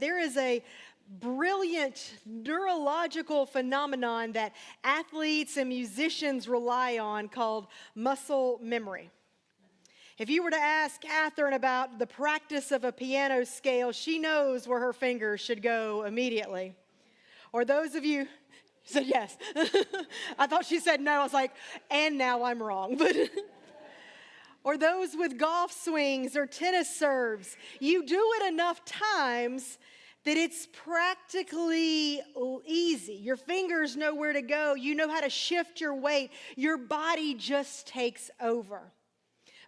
There is a brilliant neurological phenomenon that athletes and musicians rely on called muscle memory. If you were to ask Catherine about the practice of a piano scale, she knows where her fingers should go immediately. Or those of you said yes. I thought she said no. I was like, and now I'm wrong. But or those with golf swings or tennis serves, you do it enough times that it's practically easy. Your fingers know where to go. You know how to shift your weight. Your body just takes over.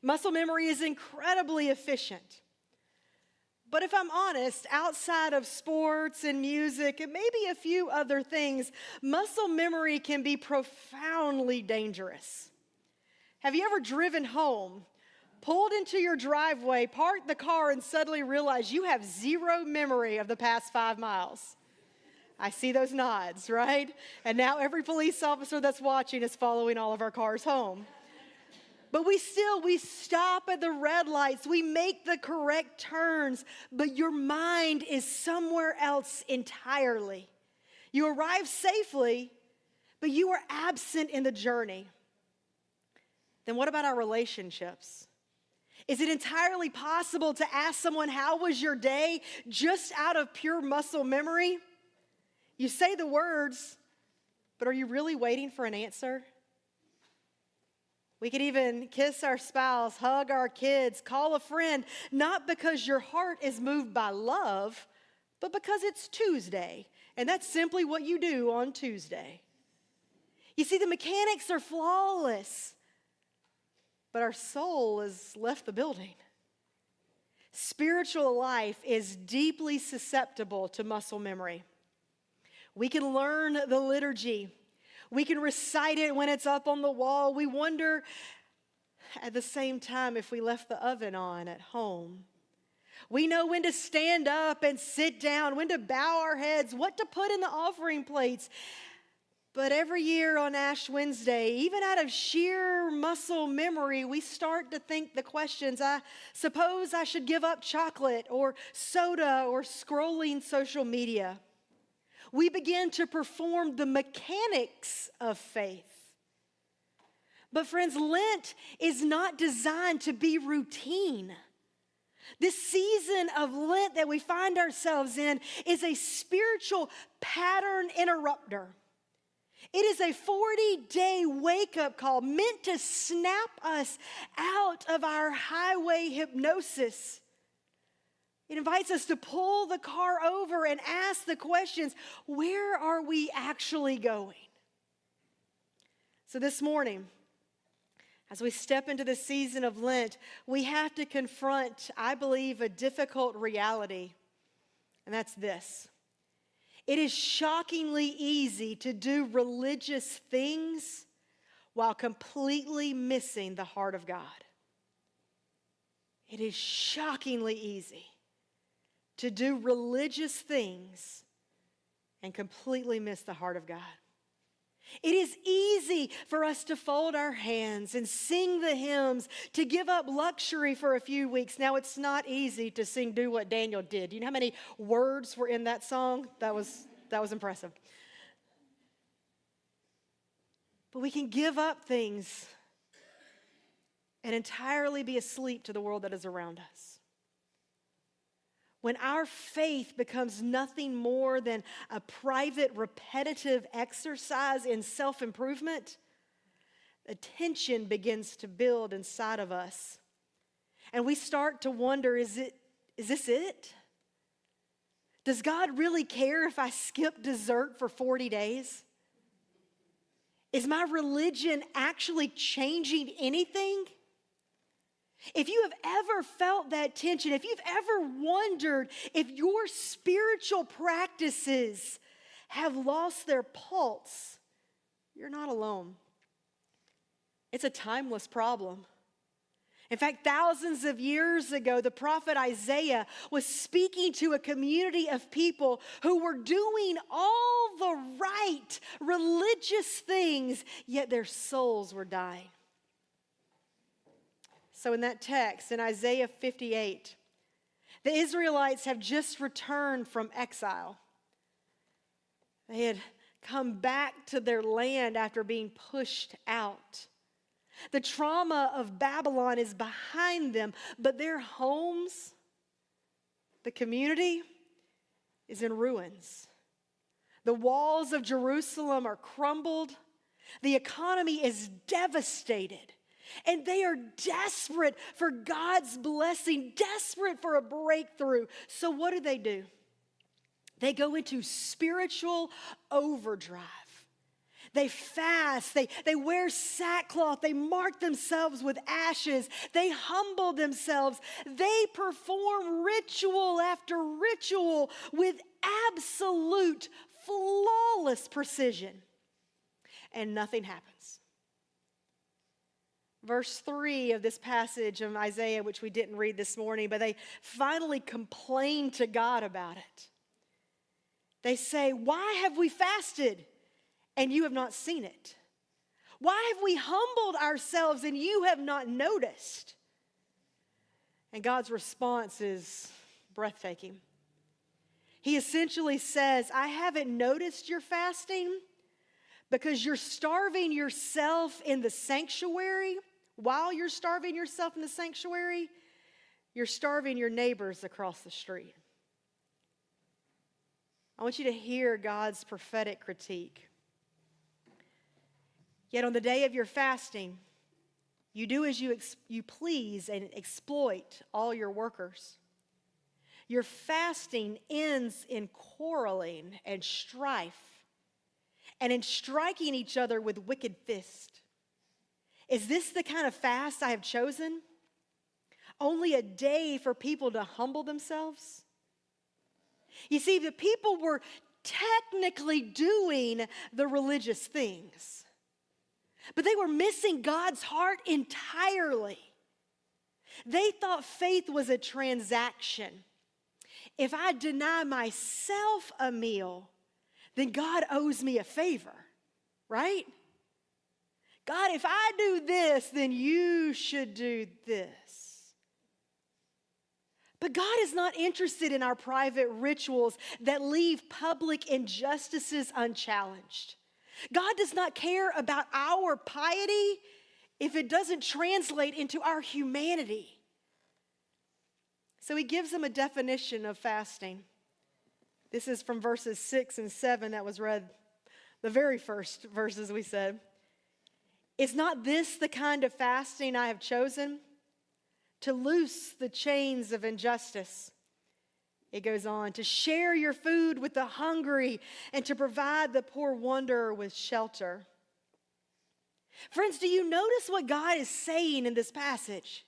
Muscle memory is incredibly efficient. But if I'm honest, outside of sports and music and maybe a few other things, muscle memory can be profoundly dangerous. Have you ever driven home, pulled into your driveway, parked the car, and suddenly realized you have zero memory of the past 5 miles? I see those nods, right? And now every police officer that's watching is following all of our cars home. But we stop at the red lights. We make the correct turns, but your mind is somewhere else entirely. You arrive safely, but you are absent in the journey. Then what about our relationships? Is it entirely possible to ask someone, how was your day, just out of pure muscle memory? You say the words, but are you really waiting for an answer? We could even kiss our spouse, hug our kids, call a friend, not because your heart is moved by love, but because it's Tuesday, and that's simply what you do on Tuesday. You see, the mechanics are flawless, but our soul has left the building. Spiritual life is deeply susceptible to muscle memory. We can learn the liturgy. We can recite it when it's up on the wall. We wonder at the same time if we left the oven on at home. We know when to stand up and sit down, when to bow our heads, what to put in the offering plates. But every year on Ash Wednesday, even out of sheer muscle memory, we start to think the questions. I suppose I should give up chocolate or soda or scrolling social media. We begin to perform the mechanics of faith. But friends, Lent is not designed to be routine. This season of Lent that we find ourselves in is a spiritual pattern interrupter. It is a 40-day wake-up call meant to snap us out of our highway hypnosis. It invites us to pull the car over and ask the questions, where are we actually going? So this morning, as we step into the season of Lent, we have to confront, I believe, a difficult reality, and that's this. It is shockingly easy to do religious things while completely missing the heart of God. It is shockingly easy to do religious things and completely miss the heart of God. It is easy for us to fold our hands and sing the hymns, to give up luxury for a few weeks. Now, it's not easy to sing Do What Daniel Did. Do you know how many words were in that song? That was impressive. But we can give up things and entirely be asleep to the world that is around us. When our faith becomes nothing more than a private, repetitive exercise in self-improvement, a tension begins to build inside of us. And we start to wonder, is this it? Does God really care if I skip dessert for 40 days? Is my religion actually changing anything? If you have ever felt that tension, if you've ever wondered if your spiritual practices have lost their pulse, you're not alone. It's a timeless problem. In fact, thousands of years ago, the prophet Isaiah was speaking to a community of people who were doing all the right religious things, yet their souls were dying. So in that text, in Isaiah 58, The Israelites have just returned from exile. They had come back to their land after being pushed out. The trauma of Babylon is behind them, but their homes, the community, is in ruins. The walls of Jerusalem are crumbled. The economy is devastated. And they are desperate for God's blessing, desperate for a breakthrough. So what do? They go into spiritual overdrive. They fast, they wear sackcloth, they mark themselves with ashes, they humble themselves, they perform ritual after ritual with absolute, flawless precision. And nothing happens. Verse 3 of this passage of Isaiah, which we didn't read this morning, but they finally complain to God about it. They say, "Why have we fasted and you have not seen it? Why have we humbled ourselves and you have not noticed?" And God's response is breathtaking. He essentially says, "I haven't noticed your fasting because you're starving yourself in the sanctuary. While you're starving yourself in the sanctuary, you're starving your neighbors across the street." I want you to hear God's prophetic critique. Yet on the day of your fasting, you do as you please and exploit all your workers. Your fasting ends in quarreling and strife and in striking each other with wicked fists. Is this the kind of fast I have chosen? Only a day for people to humble themselves? You see, the people were technically doing the religious things, but they were missing God's heart entirely. They thought faith was a transaction. If I deny myself a meal, then God owes me a favor, right? God, if I do this, then you should do this. But God is not interested in our private rituals that leave public injustices unchallenged. God does not care about our piety if it doesn't translate into our humanity. So he gives them a definition of fasting. This is from verses 6 and 7 that was read, the very first verses we said. "Is not this the kind of fasting I have chosen? To loose the chains of injustice." It goes on, "to share your food with the hungry and to provide the poor wanderer with shelter." Friends, do you notice what God is saying in this passage?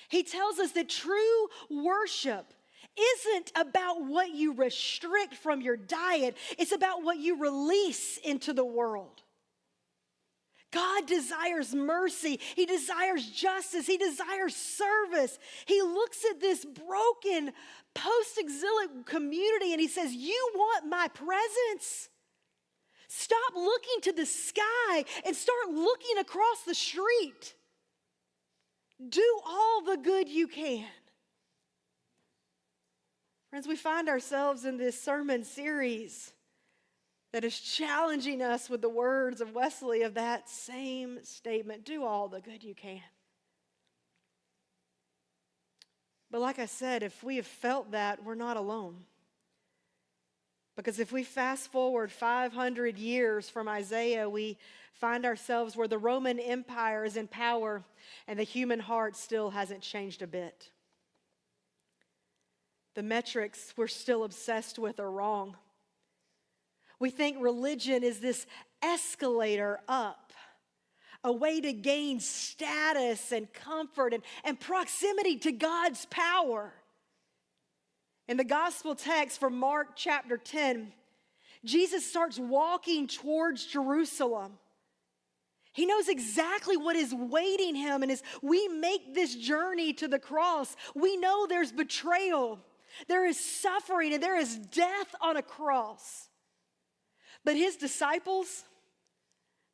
He tells us that true worship isn't about what you restrict from your diet. It's about what you release into the world. God desires mercy. He desires justice. He desires service. He looks at this broken post-exilic community and he says, "You want my presence? Stop looking to the sky and start looking across the street. Do all the good you can." Friends, we find ourselves in this sermon series that is challenging us with the words of Wesley of that same statement. Do all the good you can. But like I said, if we have felt that, we're not alone. Because if we fast forward 500 years from Isaiah, we find ourselves where the Roman Empire is in power and the human heart still hasn't changed a bit. The metrics we're still obsessed with are wrong. We think religion is this escalator up, a way to gain status and comfort and proximity to God's power. In the gospel text from Mark chapter 10, Jesus starts walking towards Jerusalem. He knows exactly what is waiting him, and as we make this journey to the cross, we know there's betrayal, there is suffering, and there is death on a cross. But his disciples,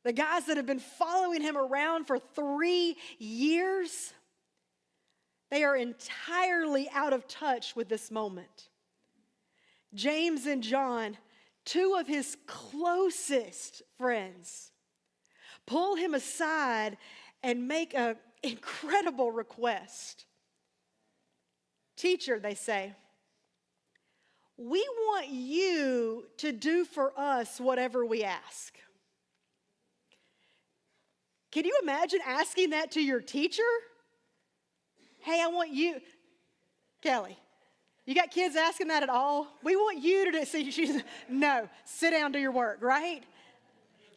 the guys that have been following him around for 3 years, They are entirely out of touch with this moment. James and John, two of his closest friends, pull him aside and make an incredible request. Teacher, they say, we want you to do for us whatever we ask. Can you imagine asking that to your teacher? Hey, I want you, Kelly, you got kids asking that at all? We want you to do, see, she's, no, sit down, do your work, right?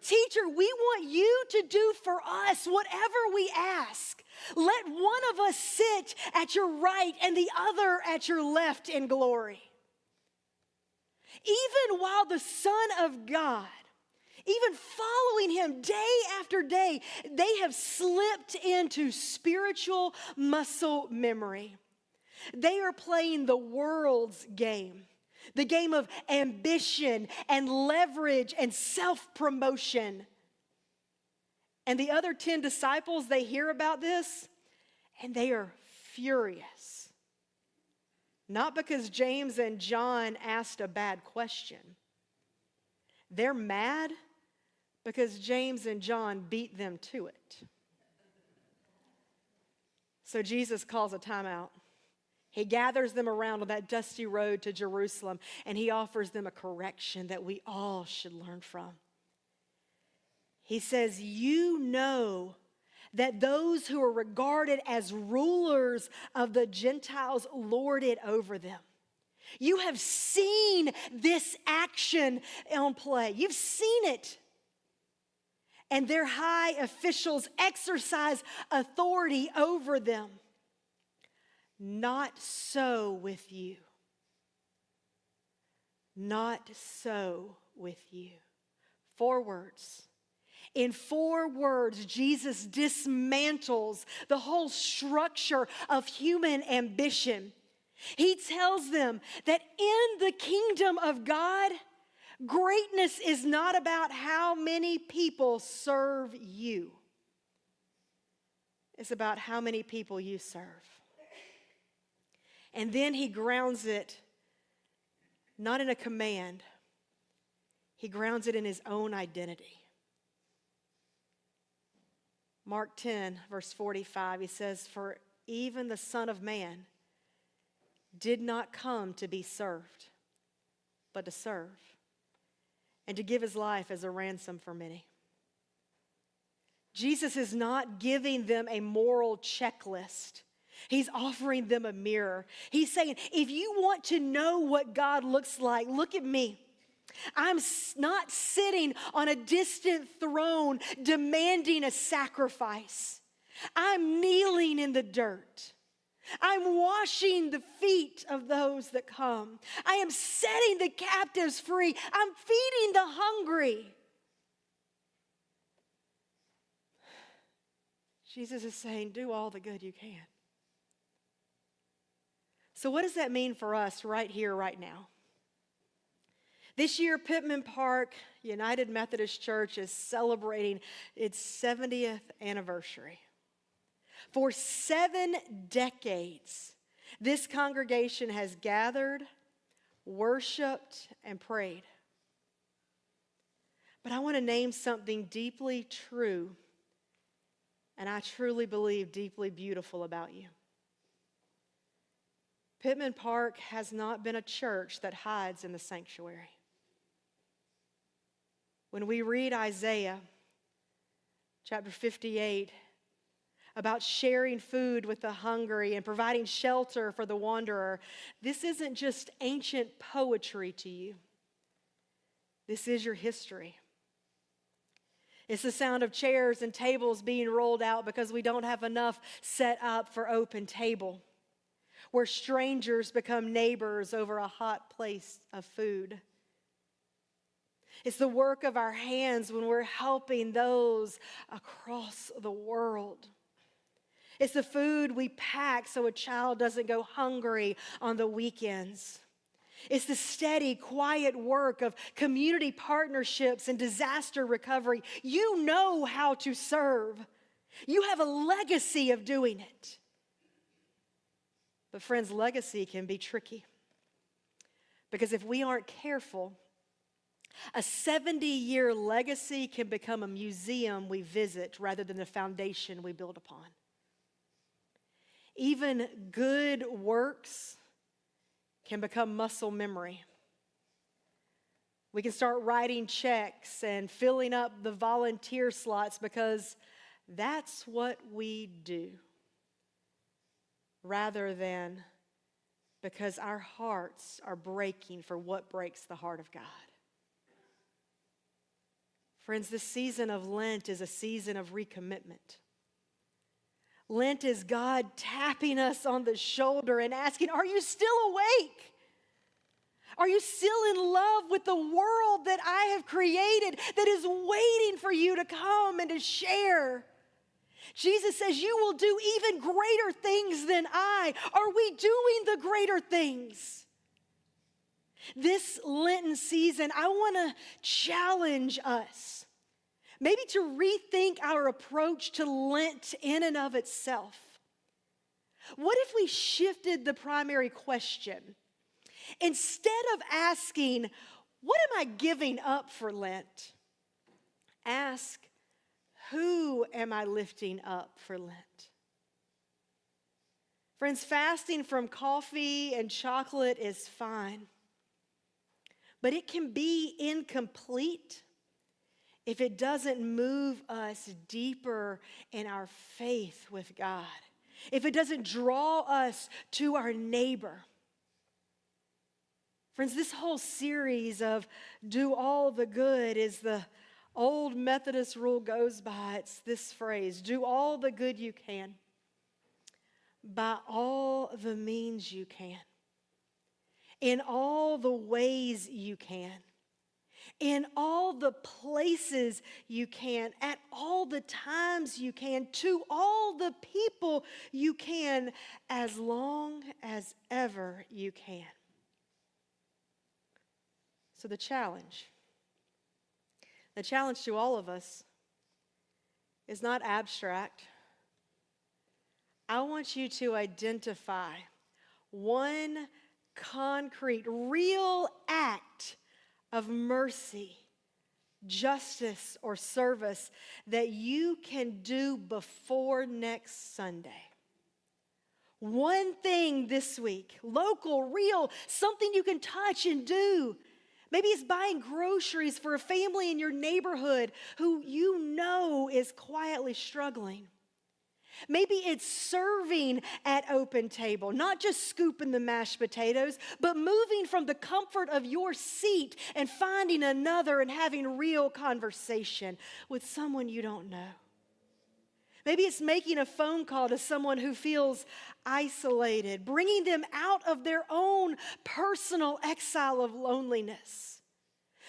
Teacher, we want you to do for us whatever we ask. Let one of us sit at your right and the other at your left in glory. Even while the Son of God, even following him day after day, they have slipped into spiritual muscle memory. They are playing the world's game, the game of ambition and leverage and self-promotion. And the other 10 disciples, they hear about this and they are furious. Not because James and John asked a bad question. They're mad because James and John beat them to it. So Jesus calls a timeout. He gathers them around on that dusty road to Jerusalem, and he offers them a correction that we all should learn from. He says, you know that those who are regarded as rulers of the Gentiles lord it over them. You have seen this action on play. You've seen it. And their high officials exercise authority over them. Not so with you. Not so with you. 4 words. In 4 words, Jesus dismantles the whole structure of human ambition. He tells them that in the kingdom of God, greatness is not about how many people serve you. It's about how many people you serve. And then he grounds it not in a command. He grounds it in his own identity. Mark 10, verse 45, he says, for even the Son of Man did not come to be served, but to serve, and to give his life as a ransom for many. Jesus is not giving them a moral checklist. He's offering them a mirror. He's saying, if you want to know what God looks like, look at me. I'm not sitting on a distant throne demanding a sacrifice. I'm kneeling in the dirt. I'm washing the feet of those that come. I am setting the captives free. I'm feeding the hungry. Jesus is saying, do all the good you can. So what does that mean for us right here, right now? This year, Pittman Park United Methodist Church is celebrating its 70th anniversary. For 7 decades, this congregation has gathered, worshiped, and prayed. But I want to name something deeply true, and I truly believe deeply beautiful about you. Pittman Park has not been a church that hides in the sanctuary. When we read Isaiah chapter 58 about sharing food with the hungry and providing shelter for the wanderer, this isn't just ancient poetry to you. This is your history. It's the sound of chairs and tables being rolled out because we don't have enough set up for open table, where strangers become neighbors over a hot place of food. It's the work of our hands when we're helping those across the world. It's the food we pack so a child doesn't go hungry on the weekends. It's the steady, quiet work of community partnerships and disaster recovery. You know how to serve. You have a legacy of doing it. But friends, legacy can be tricky. Because if we aren't careful, a 70-year legacy can become a museum we visit rather than the foundation we build upon. Even good works can become muscle memory. We can start writing checks and filling up the volunteer slots because that's what we do, rather than because our hearts are breaking for what breaks the heart of God. Friends, this season of Lent is a season of recommitment. Lent is God tapping us on the shoulder and asking, are you still awake? Are you still in love with the world that I have created that is waiting for you to come and to share? Jesus says, you will do even greater things than I. Are we doing the greater things? This Lenten season, I want to challenge us, maybe to rethink our approach to Lent in and of itself. What if we shifted the primary question? Instead of asking, what am I giving up for Lent? Ask, who am I lifting up for Lent? Friends, fasting from coffee and chocolate is fine, but it can be incomplete if it doesn't move us deeper in our faith with God, if it doesn't draw us to our neighbor. Friends, this whole series of do all the good is the old Methodist rule goes by. It's this phrase, do all the good you can by all the means you can, in all the ways you can, in all the places you can, at all the times you can, to all the people you can, as long as ever you can. So the challenge to all of us is not abstract. I want you to identify one concrete, real act of mercy, justice, or service that you can do before next Sunday. One thing this week, local, real, something you can touch and do. Maybe it's buying groceries for a family in your neighborhood who you know is quietly struggling. Maybe it's serving at open table, not just scooping the mashed potatoes, but moving from the comfort of your seat and finding another and having real conversation with someone you don't know. Maybe it's making a phone call to someone who feels isolated, bringing them out of their own personal exile of loneliness.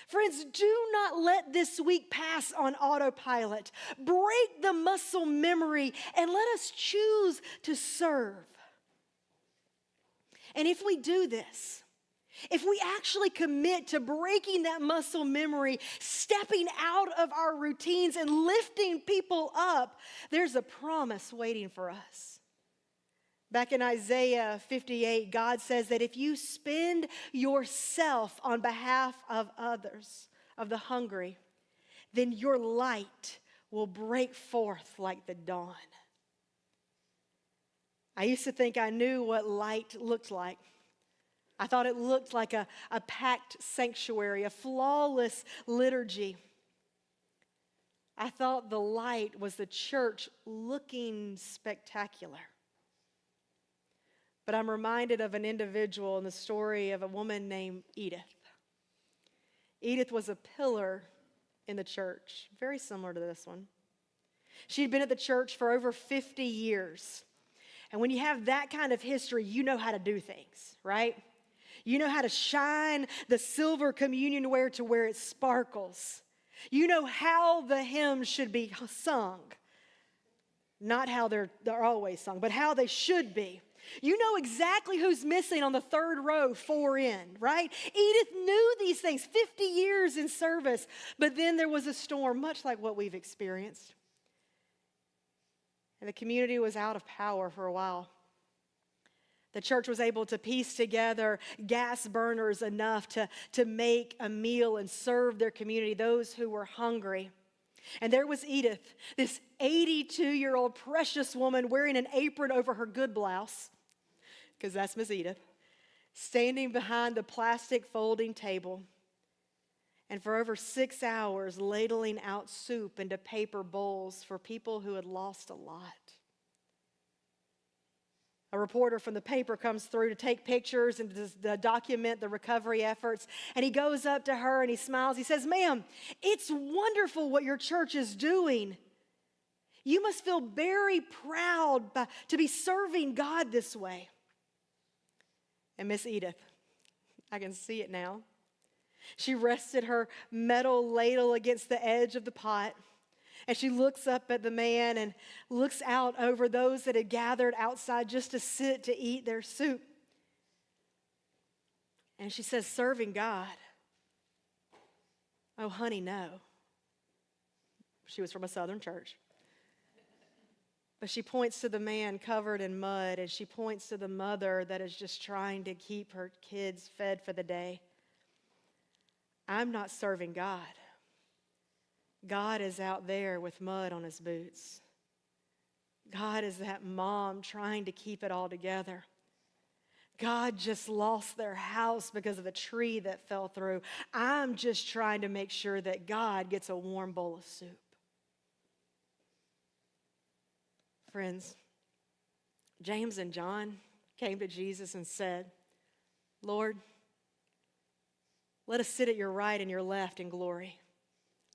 Friends, do not let this week pass on autopilot. Break the muscle memory and let us choose to serve. And if we do this, if we actually commit to breaking that muscle memory, stepping out of our routines and lifting people up, there's a promise waiting for us. Back in Isaiah 58, God says that if you spend yourself on behalf of others, of the hungry, then your light will break forth like the dawn. I used to think I knew what light looked like. I thought it looked like a packed sanctuary, a flawless liturgy. I thought the light was the church looking spectacular. But I'm reminded of an individual in the story of a woman named Edith. Edith was a pillar in the church, very similar to this one. She'd been at the church for over 50 years. And when you have that kind of history, you know how to do things, right? You know how to shine the silver communion ware to where it sparkles. You know how the hymns should be sung. Not how they're always sung, but how they should be. You know exactly who's missing on the third row, 4 in, right? Edith knew these things, 50 years in service. But then there was a storm, much like what we've experienced. And the community was out of power for a while. The church was able to piece together gas burners enough to make a meal and serve their community, those who were hungry. And there was Edith, this 82-year-old precious woman wearing an apron over her good blouse, because that's Miss Edith, standing behind the plastic folding table, and for over 6 hours ladling out soup into paper bowls for people who had lost a lot. A reporter from the paper comes through to take pictures and to document the recovery efforts. And he goes up to her and he smiles. He says, "Ma'am, it's wonderful what your church is doing. You must feel very proud to be serving God this way." And Miss Edith, I can see it now. She rested her metal ladle against the edge of the pot. And she looks up at the man and looks out over those that had gathered outside just to sit to eat their soup. And she says, "Serving God? Oh, honey, no." She was from a southern church. But she points to the man covered in mud, and she points to the mother that is just trying to keep her kids fed for the day. "I'm not serving God. God is out there with mud on his boots. God is that mom trying to keep it all together. God just lost their house because of a tree that fell through. I'm just trying to make sure that God gets a warm bowl of soup." Friends, James and John came to Jesus and said, "Lord, let us sit at your right and your left in glory.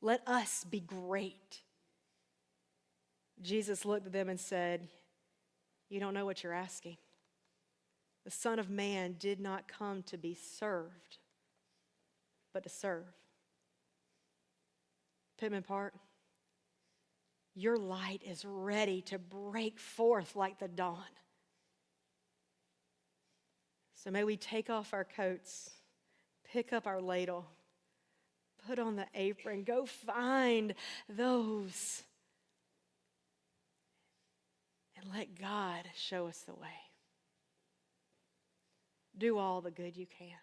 Let us be great." Jesus looked at them and said, "You don't know what you're asking. The Son of Man did not come to be served, but to serve." Pittman Park, your light is ready to break forth like the dawn. So may we take off our coats, pick up our ladle, put on the apron, go find those, and let God show us the way. Do all the good you can.